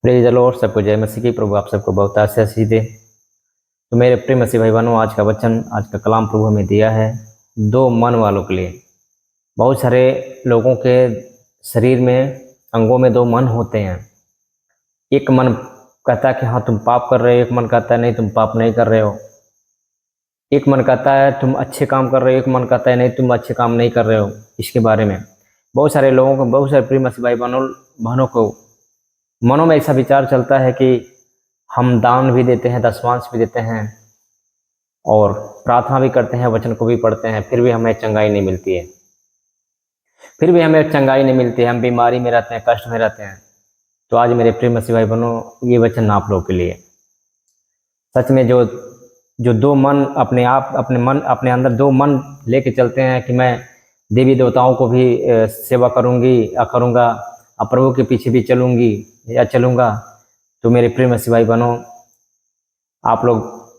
Praise the Lord. सबको जय मसीह की। प्रभु आप सबको बहुत आशीष दे। तो मेरे प्रिय मसीह भाई बहनों, आज का वचन, आज का कलाम प्रभु हमें दिया है दो मन वालों के लिए। बहुत सारे लोगों के शरीर में, अंगों में दो मन होते हैं। एक मन कहता है कि हाँ तुम पाप कर रहे हो, एक मन कहता है नहीं तुम पाप नहीं कर रहे हो। एक मन कहता है तुम अच्छे काम कर रहे हो, एक मन कहता है नहीं तुम अच्छे काम नहीं कर रहे हो। इसके बारे में बहुत सारे लोगों को, बहुत सारे प्रिय मसीह भाई बहनों को मनों में ऐसा विचार चलता है कि हम दान भी देते हैं, दशमांश भी देते हैं और प्रार्थना भी करते हैं, वचन को भी पढ़ते हैं, फिर भी हमें चंगाई नहीं मिलती है। फिर भी हमें चंगाई नहीं मिलती है, हम बीमारी में रहते हैं, कष्ट में रहते हैं। तो आज मेरे प्रिय मसीह भाई बहनों, ये वचन आप लोगों के लिए। सच में जो दो मन अपने अंदर दो मन लेके चलते हैं कि मैं देवी देवताओं को भी सेवा करूंगी या करूंगा, और प्रभु के पीछे भी चलूंगी या चलूंगा, तो मेरे प्रिय मसीह भाई बहनों, आप लोग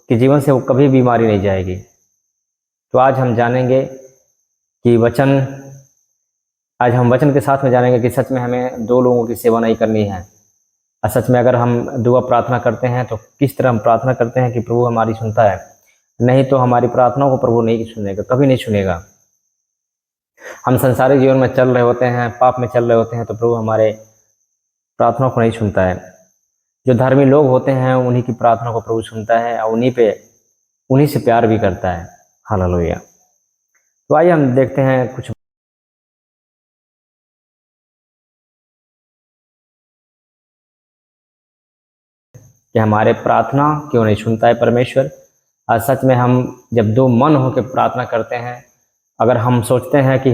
के जीवन से वो कभी बीमारी नहीं जाएगी। तो आज हम जानेंगे कि आज हम वचन के साथ में जानेंगे कि सच में हमें दो लोगों की सेवा नहीं करनी है। और सच में अगर हम दुआ प्रार्थना करते हैं तो किस तरह हम प्रार्थना करते हैं कि प्रभु हमारी सुनता है, नहीं तो हमारी प्रार्थनाओं को प्रभु नहीं सुनेगा, कभी नहीं सुनेगा। हम संसारिक जीवन में चल रहे होते हैं, पाप में चल रहे होते हैं, तो प्रभु हमारे प्रार्थना को नहीं सुनता है। जो धर्मी लोग होते हैं उन्हीं की प्रार्थना को प्रभु सुनता है और उन्हीं से प्यार भी करता है। हालेलुया। तो आइए हम देखते हैं कुछ कि हमारे प्रार्थना क्यों नहीं सुनता है परमेश्वर। और सच में हम जब दो मन होकर प्रार्थना करते हैं, अगर हम सोचते हैं कि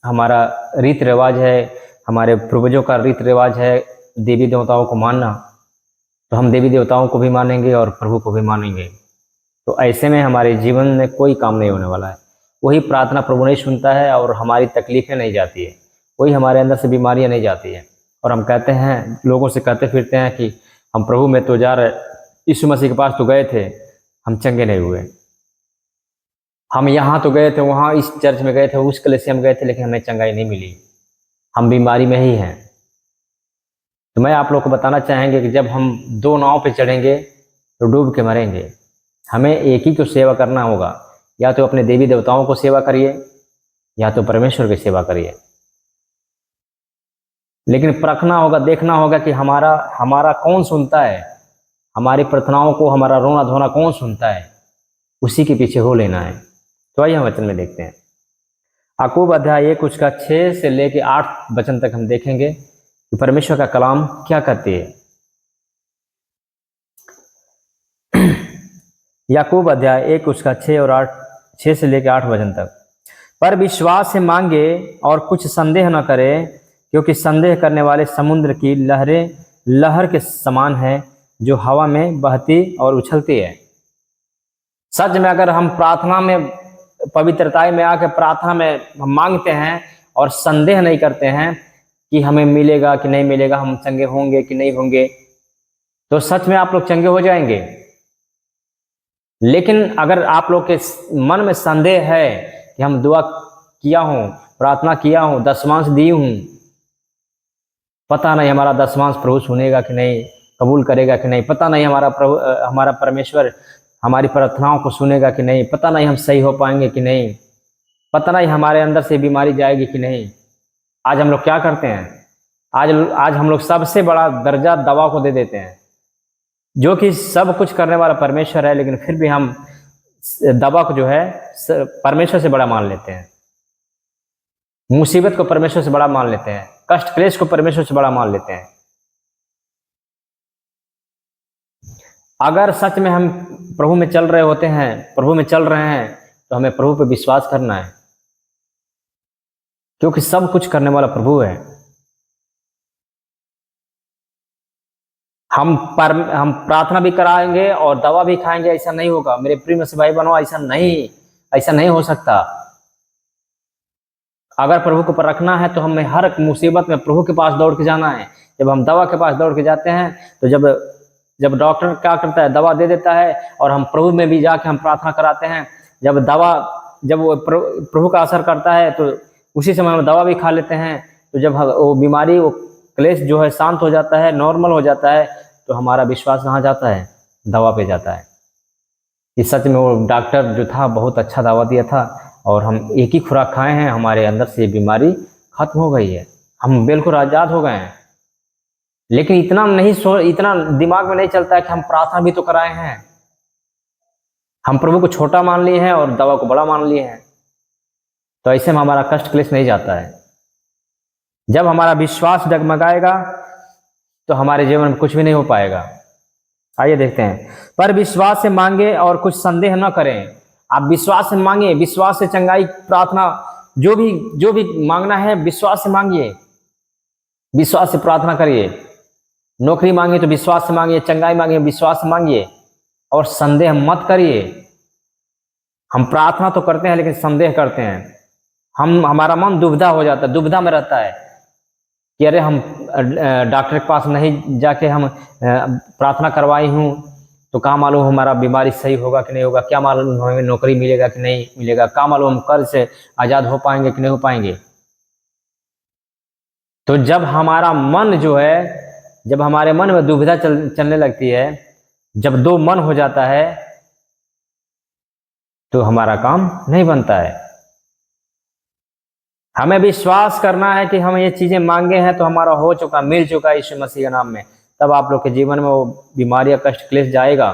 हमारा रीति रिवाज है, हमारे पूर्वजों का रीति रिवाज है देवी देवताओं को मानना, तो हम देवी देवताओं को भी मानेंगे और प्रभु को भी मानेंगे। तो ऐसे में हमारे जीवन में कोई काम नहीं होने वाला है। वही प्रार्थना प्रभु नहीं सुनता है और हमारी तकलीफें नहीं जाती है, वही हमारे अंदर से बीमारियां नहीं जाती है। और हम कहते हैं, लोगों से कहते फिरते हैं कि हम प्रभु में तो जा रहे, यीशु मसीह के पास तो गए थे, हम चंगे नहीं हुए। हम यहाँ तो गए थे, वहाँ इस चर्च में गए थे, उस कलीसिया में गए थे, लेकिन हमें चंगाई नहीं मिली, हम बीमारी में ही हैं। तो मैं आप लोग को बताना चाहेंगे कि जब हम दो नाव पे चढ़ेंगे तो डूब के मरेंगे। हमें एक ही को सेवा करना होगा, या तो अपने देवी देवताओं को सेवा करिए या तो परमेश्वर की सेवा करिए। लेकिन परखना होगा, देखना होगा कि हमारा कौन सुनता है, हमारी प्रार्थनाओं को, हमारा रोना धोना कौन सुनता है, उसी के पीछे हो लेना है। तो आइए हम वचन में देखते हैं। याकूब अध्याय 1 उसका 6 से लेके 8 वचन तक हम देखेंगे कि परमेश्वर का कलाम क्या कहती है। याकूब अध्याय 1 उसका 6 से लेके 8 वचन तक। पर विश्वास से मांगे और कुछ संदेह न करे, क्योंकि संदेह करने वाले समुद्र की लहर के समान है, जो हवा में बहती और उछलती है। सच में अगर हम प्रार्थना में, पवित्रता में आकर प्रार्थना में हम मांगते हैं और संदेह नहीं करते हैं कि हमें मिलेगा कि नहीं मिलेगा, हम चंगे होंगे कि नहीं होंगे, तो सच में आप लोग चंगे हो जाएंगे। लेकिन अगर आप लोग के मन में संदेह है कि हम दुआ किया हूं, प्रार्थना किया हूं, दशमांश दी हूं, पता नहीं हमारा दशमांश प्रभु सुनेगा कि नहीं, कबूल करेगा कि नहीं, पता नहीं हमारा परमेश्वर हमारी प्रार्थनाओं को सुनेगा कि नहीं, पता नहीं हम सही हो पाएंगे कि नहीं, पता नहीं हमारे अंदर से बीमारी जाएगी कि नहीं। आज हम लोग क्या करते हैं, आज हम लोग सबसे बड़ा दर्जा दवा को दे देते हैं, जो कि सब कुछ करने वाला परमेश्वर है, लेकिन फिर भी हम दवा को जो है परमेश्वर से बड़ा मान लेते हैं, मुसीबत को परमेश्वर से बड़ा मान लेते हैं, कष्ट क्लेश को परमेश्वर से बड़ा मान लेते हैं। अगर सच में हम प्रभु में चल रहे होते हैं, प्रभु में चल रहे हैं, तो हमें प्रभु पे विश्वास करना है, क्योंकि सब कुछ करने वाला प्रभु है। हम प्रार्थना भी कराएंगे और दवा भी खाएंगे, ऐसा नहीं होगा मेरे प्रिय मसीह भाई बहनों, ऐसा नहीं हो सकता। अगर प्रभु को परखना है तो हमें हर मुसीबत में प्रभु के पास दौड़ के जाना है। जब हम दवा के पास दौड़ के जाते हैं, तो जब डॉक्टर क्या करता है, दवा दे देता है, और हम प्रभु में भी जाके हम प्रार्थना कराते हैं। जब वो प्रभु का असर करता है तो उसी समय हम दवा भी खा लेते हैं। तो जब वो बीमारी वो क्लेश जो है शांत हो जाता है, नॉर्मल हो जाता है, तो हमारा विश्वास कहाँ जाता है? दवा पे जाता है। इस सच में वो डॉक्टर जो था बहुत अच्छा दवा दिया था, और हम एक ही खुराक खाए हैं, हमारे अंदर से ये बीमारी खत्म हो गई है, हम बिल्कुल आज़ाद हो गए हैं। लेकिन इतना दिमाग में नहीं चलता है कि हम प्रार्थना भी तो कराए हैं। हम प्रभु को छोटा मान लिए हैं और दवा को बड़ा मान लिए हैं। तो ऐसे में हमारा कष्ट क्लेश नहीं जाता है। जब हमारा विश्वास डगमगाएगा तो हमारे जीवन में कुछ भी नहीं हो पाएगा। आइए देखते हैं। पर विश्वास से मांगे और कुछ संदेह न करें। आप विश्वास से मांगे, विश्वास से चंगाई प्रार्थना जो भी मांगना है विश्वास से मांगिए, विश्वास से प्रार्थना करिए। नौकरी मांगे तो विश्वास से मांगिए, चंगाई मांगिए विश्वास से मांगिए, और संदेह मत करिए। हम प्रार्थना तो करते हैं लेकिन संदेह करते हैं। हमारा मन दुविधा हो जाता है, दुविधा में रहता है कि अरे हम डॉक्टर के पास नहीं जाके हम प्रार्थना करवाई हूँ तो क्या मालूम हमारा बीमारी सही होगा कि नहीं होगा, क्या मालूम हमें नौकरी मिलेगा कि नहीं मिलेगा, क्या मालूम हम कर्ज से आज़ाद हो पाएंगे कि नहीं हो पाएंगे। तो जब हमारा मन जो है, जब हमारे मन में दुविधा चलने लगती है, जब दो मन हो जाता है तो हमारा काम नहीं बनता है। हमें विश्वास करना है कि हम ये चीजें मांगे हैं तो हमारा हो चुका, मिल चुका है यीशु मसीह के नाम में। तब आप लोग के जीवन में वो बीमारी या कष्ट क्लेश जाएगा,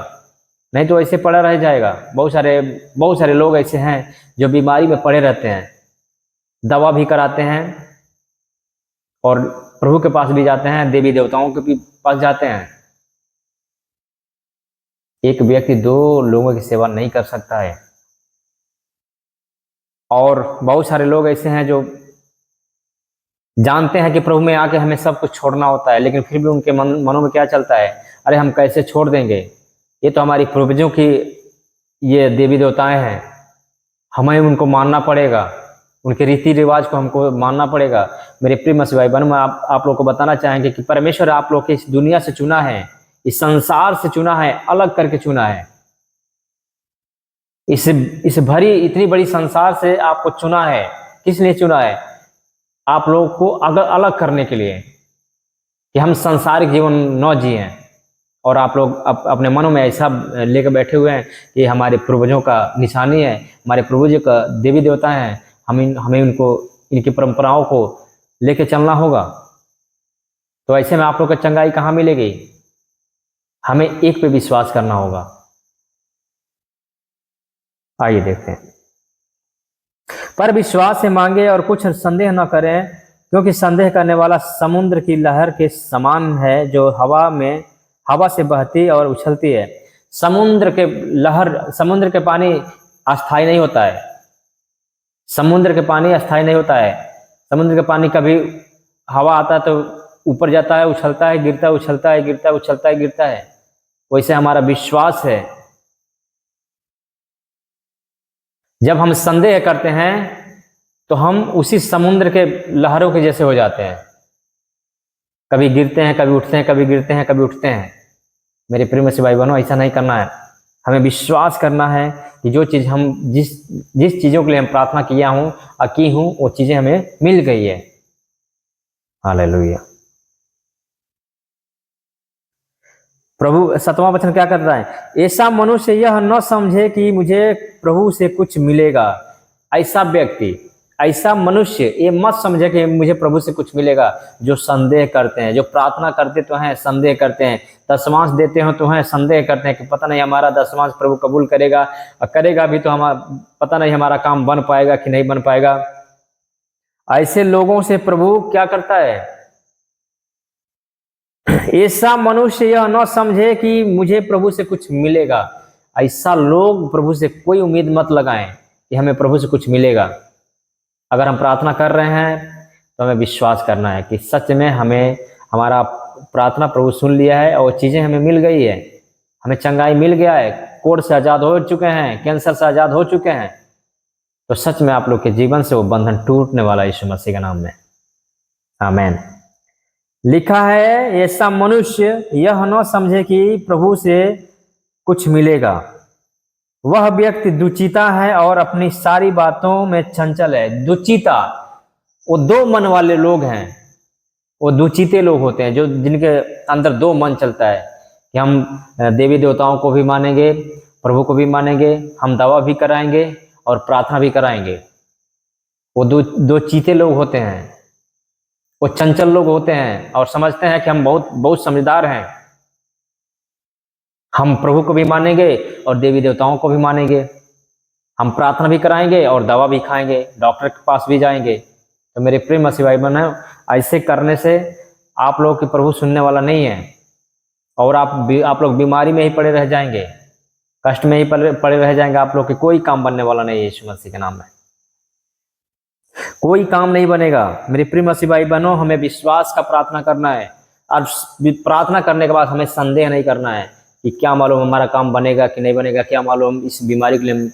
नहीं तो ऐसे पड़ा रह जाएगा। बहुत सारे लोग ऐसे हैं जो बीमारी में पड़े रहते हैं, दवा भी कराते हैं और प्रभु के पास भी जाते हैं, देवी देवताओं के भी पास जाते हैं। एक व्यक्ति दो लोगों की सेवा नहीं कर सकता है। और बहुत सारे लोग ऐसे हैं जो जानते हैं कि प्रभु में आके हमें सब कुछ छोड़ना होता है, लेकिन फिर भी उनके मनों में क्या चलता है, अरे हम कैसे छोड़ देंगे, ये तो हमारी पूर्वजों की ये देवी देवताएं हैं, हमें उनको मानना पड़ेगा, उनके रीति रिवाज को हमको मानना पड़ेगा। मेरे प्रिय मसीह भाई बहनों, आप लोग को बताना चाहेंगे कि परमेश्वर आप लोग के इस दुनिया से चुना है, इस संसार से चुना है, अलग करके चुना है। इस भरी इतनी बड़ी संसार से आपको चुना है। किस लिए चुना है? आप लोगों को अलग करने के लिए, कि हम संसारिक जीवन न जिए। और आप लोग अपने मनों में ऐसा लेकर बैठे हुए हैं कि हमारे पूर्वजों का निशानी है, हमारे पूर्वजों का देवी देवता हैं, हमें उनको, इनकी परंपराओं को लेके चलना होगा। तो ऐसे में आप लोग को चंगाई कहाँ मिलेगी? हमें एक पे विश्वास करना होगा। आइए देखते हैं। पर विश्वास से मांगे और कुछ संदेह न करें, क्योंकि संदेह करने वाला समुद्र की लहर के समान है जो हवा से बहती और उछलती है। समुद्र के पानी अस्थायी नहीं होता है। समुद्र के पानी अस्थायी नहीं होता है। समुद्र के पानी कभी हवा आता है तो ऊपर जाता है, उछलता है, गिरता है, उछलता है, गिरता है, उछलता है, गिरता है। वैसे हमारा विश्वास है। जब हम संदेह करते हैं तो हम उसी समुद्र के लहरों के जैसे हो जाते हैं, कभी गिरते हैं, कभी उठते हैं, कभी गिरते हैं, कभी उठते हैं। मेरे प्रिय मसीह भाई बहनों, ऐसा नहीं करना है। हमें विश्वास करना है कि जो चीज़ हम जिस चीज़ों के लिए हम प्रार्थना की हूँ वो चीज़ें हमें मिल गई है। हालेलुया। प्रभु 7वां वचन क्या कर रहा है? ऐसा मनुष्य यह न समझे कि मुझे प्रभु से कुछ मिलेगा। ऐसा व्यक्ति, ऐसा मनुष्य ये मत समझे कि मुझे प्रभु से कुछ मिलेगा। जो संदेह करते हैं, जो प्रार्थना करते तो हैं, संदेह करते हैं, दशमांश देते हो तो हैं, संदेह करते हैं कि पता नहीं हमारा दशमांश प्रभु कबूल करेगा, और करेगा भी तो हमारा पता नहीं हमारा काम बन पाएगा कि नहीं बन पाएगा। ऐसे लोगों से प्रभु क्या करता है? ऐसा मनुष्य यह न समझे कि मुझे प्रभु से कुछ मिलेगा। ऐसा लोग प्रभु से कोई उम्मीद मत लगाएं कि हमें प्रभु से कुछ मिलेगा। अगर हम प्रार्थना कर रहे हैं तो हमें विश्वास करना है कि सच में हमारा प्रार्थना प्रभु सुन लिया है और चीज़ें हमें मिल गई है, हमें चंगाई मिल गया है, कोर्ट से आज़ाद हो चुके हैं, कैंसर से आज़ाद हो चुके हैं। तो सच में आप लोग के जीवन से वो बंधन टूटने वाला है यीशु मसीह के नाम में। आमीन। लिखा है, ऐसा मनुष्य यह न समझे कि प्रभु से कुछ मिलेगा। वह व्यक्ति दुचिता है और अपनी सारी बातों में चंचल है। दुचिता, वो दो मन वाले लोग हैं। वो दुचिते लोग होते हैं, जो जिनके अंदर दो मन चलता है कि हम देवी देवताओं को भी मानेंगे, प्रभु को भी मानेंगे, हम दवा भी कराएंगे और प्रार्थना भी कराएंगे। वो दो चीते लोग होते हैं, वो चंचल लोग होते हैं और समझते हैं कि हम बहुत बहुत समझदार हैं, हम प्रभु को भी मानेंगे और देवी देवताओं को भी मानेंगे, हम प्रार्थना भी कराएंगे और दवा भी खाएंगे, डॉक्टर के पास भी जाएंगे। तो मेरे प्रिय मसीह भाई बहनों, ऐसे करने से आप लोग की प्रभु सुनने वाला नहीं है और आप लोग बीमारी में ही पड़े रह जाएंगे, कष्ट में ही पड़े रह जाएंगे। आप लोग के कोई काम बनने वाला नहीं है। यीशु मसीह के नाम में कोई काम नहीं बनेगा। मेरे प्रिय मसीह भाई बहनों, हमें विश्वास का प्रार्थना करना है और प्रार्थना करने के बाद हमें संदेह नहीं करना है कि क्या मालूम हमारा काम बनेगा कि नहीं बनेगा, क्या मालूम इस बीमारी के लिए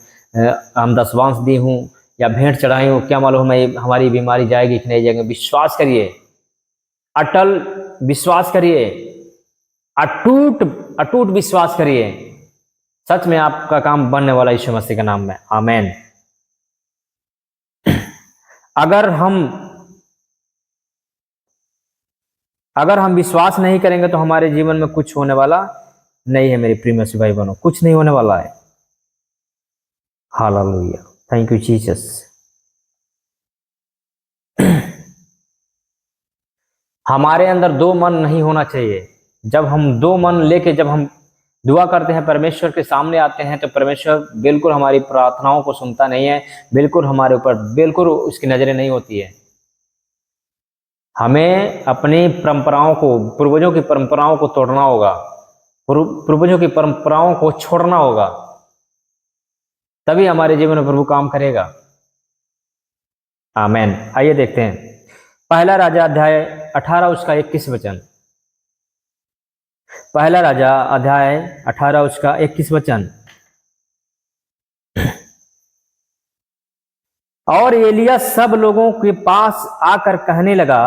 हम दशवांश दी हूँ या भेंट चढ़ाई हूँ, क्या मालूम हमारी बीमारी जाएगी कि नहीं जाएगी। विश्वास करिए, अटल विश्वास करिए, अटूट विश्वास करिए, सच में आपका काम बनने वाला यीशु मसीह के नाम में। आमीन। अगर हम विश्वास नहीं करेंगे तो हमारे जीवन में कुछ होने वाला नहीं है। मेरे प्रिय मसीह भाई बहनों, कुछ नहीं होने वाला है। Hallelujah, thank you Jesus. हमारे अंदर दो मन नहीं होना चाहिए। जब हम दो मन लेके जब हम दुआ करते हैं, परमेश्वर के सामने आते हैं, तो परमेश्वर बिल्कुल हमारी प्रार्थनाओं को सुनता नहीं है, बिल्कुल हमारे ऊपर बिल्कुल उसकी नजरें नहीं होती है। हमें अपनी परंपराओं को, पूर्वजों की परंपराओं को तोड़ना होगा, पूर्वजों की परंपराओं को छोड़ना होगा, तभी हमारे जीवन में प्रभु काम करेगा। आमीन। आइए देखते हैं पहला राजा अध्याय 18 उसका 21 वचन। पहला राजा अध्याय 18 उसका 21 वचन। और एलिया सब लोगों के पास आकर कहने लगा,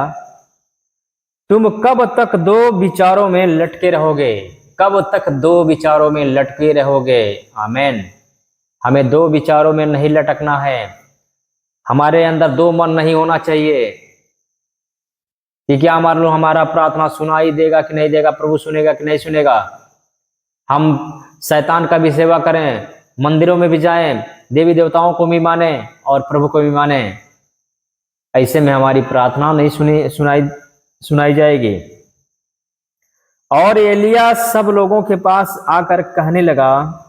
तुम कब तक दो विचारों में लटके रहोगे? कब तक दो विचारों में लटके रहोगे? आमीन। हमें दो विचारों में नहीं लटकना है। हमारे अंदर दो मन नहीं होना चाहिए कि क्या मान लो हमारा प्रार्थना सुनाई देगा कि नहीं देगा, प्रभु सुनेगा कि नहीं सुनेगा। हम शैतान का भी सेवा करें, मंदिरों में भी जाएं, देवी देवताओं को भी माने और प्रभु को भी माने। ऐसे में हमारी प्रार्थना नहीं सुनाई जाएगी। और एलिया सब लोगों के पास आकर कहने लगा,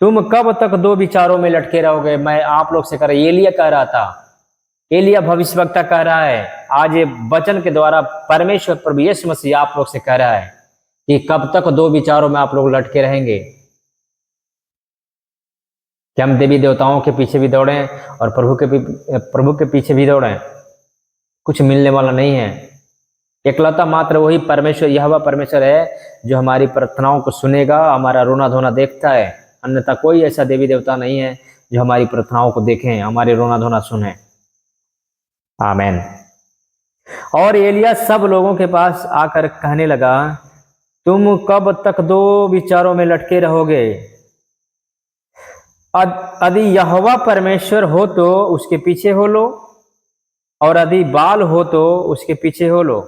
तुम कब तक दो विचारों में लटके रहोगे? मैं आप लोग से कह रहा, एलिया कह रहा था, एलिया भविष्यवक्ता कह रहा है। आज ये वचन के द्वारा परमेश्वर प्रभु यीशु मसीह आप लोग से कह रहा है कि कब तक दो विचारों में आप लोग लटके रहेंगे? कि हम देवी देवताओं के पीछे भी दौड़ें और प्रभु के पीछे भी दौड़ें, कुछ मिलने वाला नहीं है। एकलौता मात्र वही परमेश्वर, यहोवा परमेश्वर है जो हमारी प्रार्थनाओं को सुनेगा, हमारा रोना धोना देखता है। अन्यथा कोई ऐसा देवी देवता नहीं है जो हमारी प्रार्थनाओं को देखें, हमारे रोना धोना सुने। आमीन। और एलिया सब लोगों के पास आकर कहने लगा, तुम कब तक दो विचारों में लटके रहोगे? यदि यहोवा परमेश्वर हो तो उसके पीछे हो लो, और यदि बाल हो तो उसके पीछे हो लो।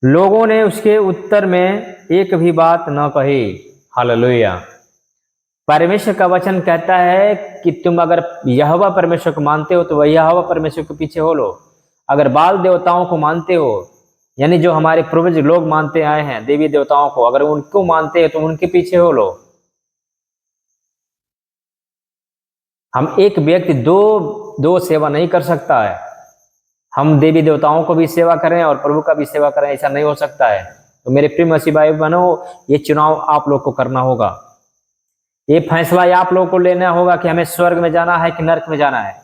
लोगों ने उसके उत्तर में एक भी बात न कही। हालेलुया। परमेश्वर का वचन कहता है कि तुम अगर यहोवा परमेश्वर को मानते हो तो वही यहोवा परमेश्वर के पीछे हो लो। अगर बाल देवताओं को मानते हो, यानी जो हमारे पूर्वज लोग मानते आए हैं देवी देवताओं को, अगर उनको मानते हो तो उनके पीछे हो लो। हम एक व्यक्ति दो सेवा नहीं कर सकता है। हम देवी देवताओं को भी सेवा करें और प्रभु का भी सेवा करें, ऐसा नहीं हो सकता है। तो मेरे प्रिय मसीह भाई बहनों, ये चुनाव आप लोग को करना होगा। ये फैसला आप लोगों को लेना होगा कि हमें स्वर्ग में जाना है कि नरक में जाना है,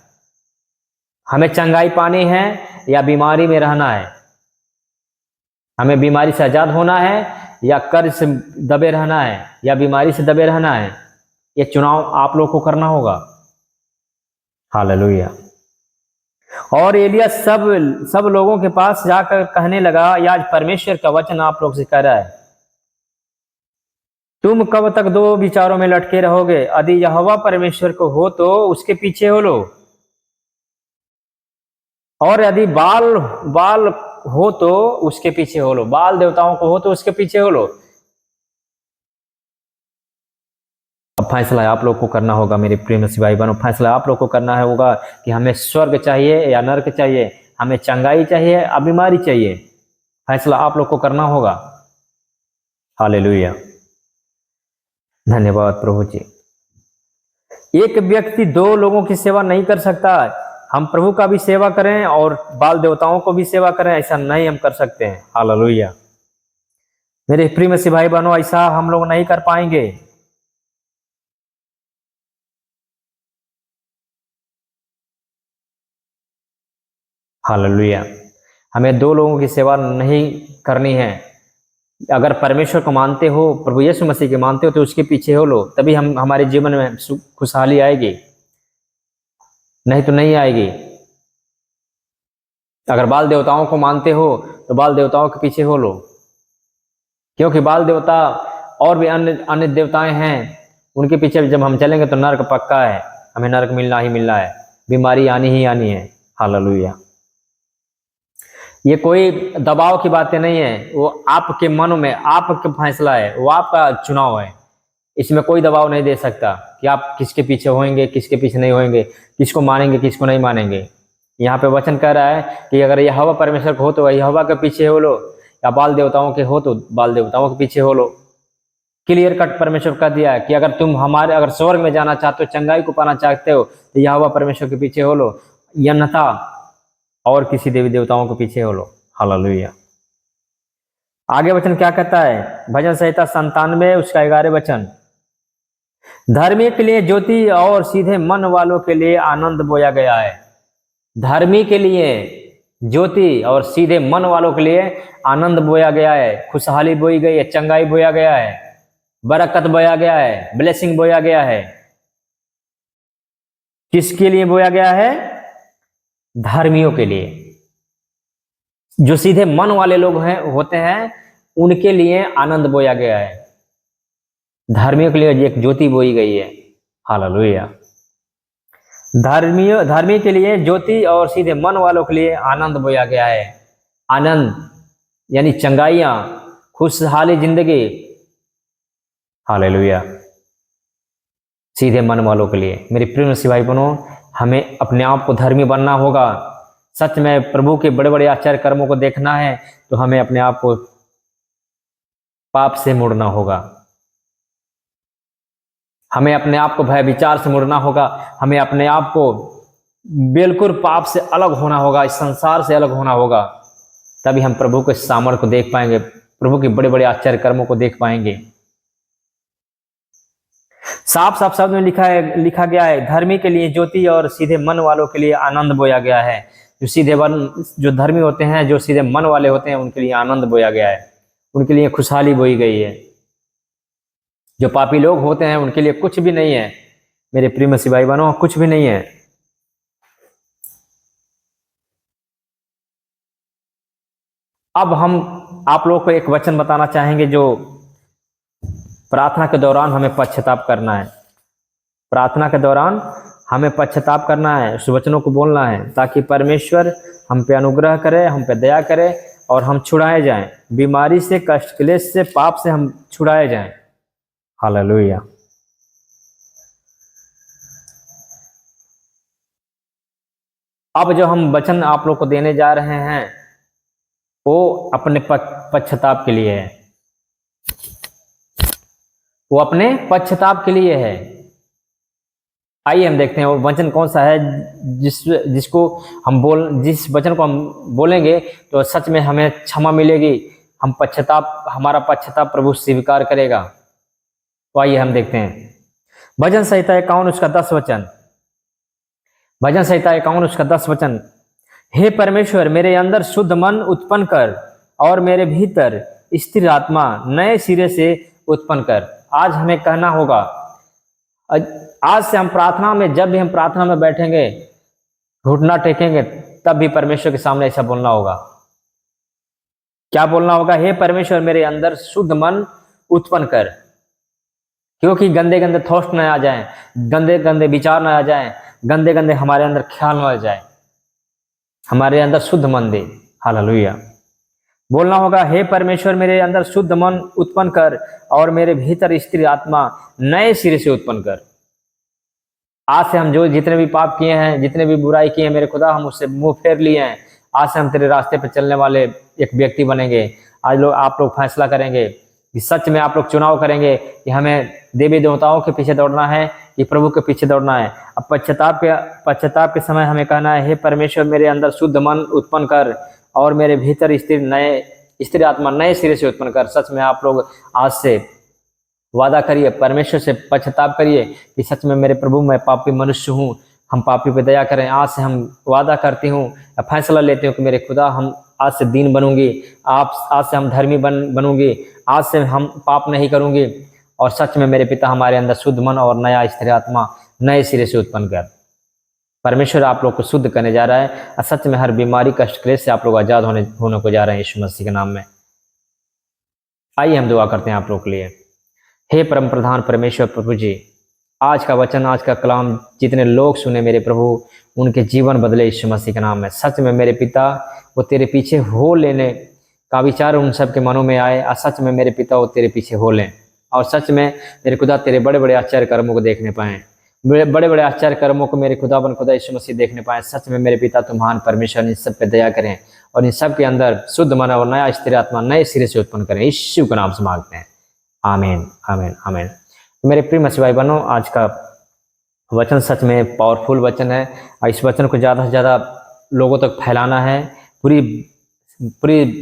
हमें चंगाई पानी है या बीमारी में रहना है, हमें बीमारी से आजाद होना है या कर्ज से दबे रहना है या बीमारी से दबे रहना है। ये चुनाव आप लोग को करना होगा। हालेलुया। और एलिया सब लोगों के पास जाकर कहने लगा, आज परमेश्वर का वचन आप लोग से कह रहा है, तुम कब तक दो विचारों में लटके रहोगे? यदि यहोवा परमेश्वर को हो तो उसके पीछे हो लो, और यदि बाल हो तो उसके पीछे हो लो, बाल देवताओं को हो तो उसके पीछे हो लो। अब फैसला आप लोग को करना होगा मेरे प्रिय मसीह भाई बहनों, फैसला आप लोग को करना है होगा कि हमें स्वर्ग चाहिए या नरक चाहिए, हमें चंगाई चाहिए या बीमारी चाहिए। फैसला आप लोग को करना होगा। हालेलुया, धन्यवाद प्रभु जी। एक व्यक्ति दो लोगों की सेवा नहीं कर सकता। हम प्रभु का भी सेवा करें और बाल देवताओं को भी सेवा करें, ऐसा नहीं हम कर सकते हैं। हालेलुया मेरे प्रिय मसीह भाई बहनों, ऐसा हम लोग नहीं कर पाएंगे। हालेलुया, हमें दो लोगों की सेवा नहीं करनी है। अगर परमेश्वर को मानते हो, प्रभु यीशु मसीह के मानते हो, तो उसके पीछे हो लो, तभी हम हमारे जीवन में खुशहाली आएगी, नहीं तो नहीं आएगी। अगर बाल देवताओं को मानते हो तो बाल देवताओं के पीछे हो लो, क्योंकि बाल देवता और भी अन्य अन्य देवताएं हैं, उनके पीछे जब हम चलेंगे तो नरक पक्का है, हमें नरक मिलना ही मिलना है, बीमारी आनी ही आनी है। हालेलुया, ये कोई दबाव की बातें नहीं है, वो आपके मन में आपका फैसला है, वो आपका चुनाव है। इसमें कोई दबाव नहीं दे सकता कि आप किसके पीछे होंगे, किसके पीछे नहीं होंगे, किसको मानेंगे, किसको नहीं मानेंगे। यहाँ पे वचन कह रहा है कि अगर यहोवा परमेश्वर को हो तो यहोवा के पीछे हो लो, या बाल देवताओं के हो तो बाल देवताओं के पीछे हो लो। क्लियर कट परमेश्वर कह दिया है कि अगर तुम अगर स्वर्ग में जाना चाहते हो, चंगाई को पाना चाहते हो, तो यहोवा परमेश्वर के पीछे हो लो, अन्यथा और किसी देवी देवताओं के पीछे हो लो। हालेलुया, आगे वचन क्या कहता है? भजन संहिता 97 उसका 11 वचन, धर्मी के लिए ज्योति और सीधे मन वालों के लिए आनंद बोया गया है। धर्मी के लिए ज्योति और सीधे मन वालों के लिए आनंद बोया गया है, खुशहाली बोई गई है, चंगाई बोया गया है, बरकत बोया गया है, ब्लेसिंग बोया गया है। किसके लिए बोया गया है? धर्मियों के लिए। जो सीधे मन वाले लोग हैं होते हैं, उनके लिए आनंद बोया गया है। धर्मियों के लिए एक ज्योति बोई गई है। हालेलुया, धर्मी के लिए ज्योति और सीधे मन वालों के लिए आनंद बोया गया है। आनंद यानी चंगाइयां, खुशहाली जिंदगी। हालेलुया, सीधे मन वालों के लिए। मेरे प्रिय मसीह भाई बहनों, हमें अपने आप को धर्मी बनना होगा। सच में प्रभु के बड़े बड़े आश्चर्य कर्मों को देखना है तो हमें अपने आप को पाप से मुड़ना होगा, हमें अपने आप को भय विचार से मुड़ना होगा, हमें अपने आप को बिल्कुल पाप से अलग होना होगा, इस संसार से अलग होना होगा। तभी हम प्रभु के सामर्थ्य को देख पाएंगे, प्रभु के बड़े बड़े आश्चर्य कर्मों को देख पाएंगे। साफ साफ शब्द में लिखा गया है, धर्मी के लिए ज्योति और सीधे मन वालों के लिए आनंद बोया गया है। जो धर्मी होते हैं, जो सीधे मन वाले होते हैं, उनके लिए आनंद बोया गया है, उनके लिए खुशहाली बोई गई है। जो पापी लोग होते हैं उनके लिए कुछ भी नहीं है। मेरे प्रिय मसीह भाई बहनों, कुछ भी नहीं है। अब हम आप लोग को एक वचन बताना चाहेंगे जो प्रार्थना के दौरान हमें पश्चाताप करना है। प्रार्थना के दौरान हमें पश्चाताप करना है, उस वचनों को बोलना है, ताकि परमेश्वर हम पे अनुग्रह करे, हम पे दया करे और हम छुड़ाए जाएं बीमारी से, कष्ट क्लेश से, पाप से हम छुड़ाए जाएं। हालेलुया, अब जो हम वचन आप लोग को देने जा रहे हैं वो अपने पश्चाताप के लिए है, वो अपने पश्चाताप के लिए है। आइए हम देखते हैं वो वचन कौन सा है जिस वचन को हम बोलेंगे तो सच में हमें क्षमा मिलेगी, हमारा पश्चाताप प्रभु स्वीकार करेगा। तो आइए हम देखते हैं भजन संहिता 51 उसका 10 वचन। भजन संहिता 51 उसका 10 वचन, हे परमेश्वर मेरे अंदर शुद्ध मन उत्पन्न कर और मेरे भीतर स्थिर आत्मा नए सिरे से उत्पन्न कर। आज हमें कहना होगा, आज से हम प्रार्थना में, जब भी हम प्रार्थना में बैठेंगे, घुटना टेकेंगे, तब भी परमेश्वर के सामने ऐसा बोलना होगा। क्या बोलना होगा? हे परमेश्वर मेरे अंदर शुद्ध मन उत्पन्न कर, क्योंकि गंदे गंदे थॉट्स न आ जाएं, गंदे गंदे विचार न आ जाएं, गंदे गंदे हमारे अंदर ख्याल न आ जाए। हमारे अंदर शुद्ध मन दे। हालेलुया। बोलना होगा, हे परमेश्वर मेरे अंदर शुद्ध मन उत्पन्न कर और मेरे भीतर स्थिर आत्मा नए सिरे से उत्पन्न कर। आज से हम जो जितने भी पाप किए हैं, जितने भी बुराई किए हैं मेरे खुदा, हम उससे मुंह फेर लिए हैं। आज से हम तेरे रास्ते पर चलने वाले एक व्यक्ति बनेंगे। आज लोग आप लोग फैसला करेंगे कि सच में आप लोग चुनाव करेंगे कि हमें देवी देवताओं के पीछे दौड़ना है कि प्रभु के पीछे दौड़ना है। अब पश्चाताप के समय हमें कहना है, हे परमेश्वर मेरे अंदर शुद्ध मन उत्पन्न कर और मेरे भीतर स्थिर आत्मा नए सिरे से उत्पन्न कर। सच में आप लोग आज से वादा करिए, परमेश्वर से पश्चाताप करिए कि सच में मेरे प्रभु मैं पापी मनुष्य हूँ, हम पापी पे दया करें। आज से हम वादा करती हूँ, फैसला लेती हूँ कि मेरे खुदा हम आज से दीन बनूंगी, आज से हम धर्मी बनूंगी, आज से हम पाप नहीं करूंगी। और सच में मेरे पिता हमारे अंदर शुद्ध मन और नया स्थिर आत्मा नए सिरे से उत्पन्न कर। परमेश्वर आप लोग को शुद्ध करने जा रहा है और सच में हर बीमारी कष्ट क्लेश से आप लोग आजाद होने को जा रहे हैं यीशु मसीह के नाम में। आइए हम दुआ करते हैं आप लोग के लिए। हे परम प्रधान परमेश्वर प्रभु जी, आज का वचन, आज का कलाम जितने लोग सुने मेरे प्रभु, उनके जीवन बदले यीशु मसीह के नाम में। सच में मेरे पिता वो तेरे पीछे हो लेने का विचार उन सब के मनों में आए और सच में मेरे पिता वो तेरे पीछे हो लें और सच में मेरे खुदा तेरे बड़े बड़े आश्चर्य कर्मों को देखने पाएँ, बड़े बड़े आश्चर्य कर्मों को मेरे खुदा बन खुदा यीशु मसीह देखने पाएँ। सच में मेरे पिता तुम महान परमेश्वर, इन सब पे दया करें और इन सब के अंदर शुद्ध मन और नया स्थिर आत्मा नए सिरे से उत्पन्न करें। यीशु के नाम से मांगते हैं, आमीन आमीन आमीन। तो मेरे प्रिय मसीह भाई बहनों, आज का वचन सच में पावरफुल वचन है और इस वचन को ज़्यादा से ज़्यादा लोगों तक फैलाना है, पूरी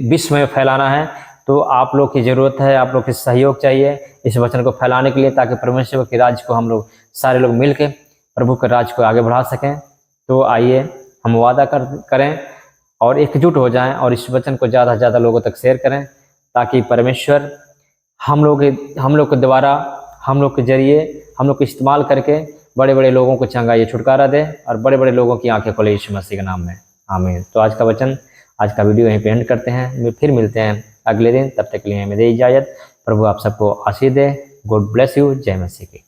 विश्व में फैलाना है। तो आप लोग की ज़रूरत है, आप लोग की सहयोग चाहिए इस वचन को फैलाने के लिए, ताकि परमेश्वर के राज्य को हम लोग सारे लोग मिल के प्रभु के राज्य को आगे बढ़ा सकें। तो आइए हम वादा करें और एकजुट हो जाएं और इस वचन को ज़्यादा से ज़्यादा लोगों तक शेयर करें, ताकि परमेश्वर हम लोग के द्वारा, हम लोग के जरिए, हम लोग को इस्तेमाल करके बड़े बड़े लोगों को चंगाई छुटकारा दे और बड़े बड़े लोगों की आंखें खोले यीशु मसीह के नाम में, आमीन। तो आज का वचन, आज का वीडियो यहीं पे एंड करते हैं। फिर मिलते हैं अगले दिन, तब तक के लिए हमें दे इजाज़त। प्रभु आप सबको आशीष दे। God bless you. जय मसीह की।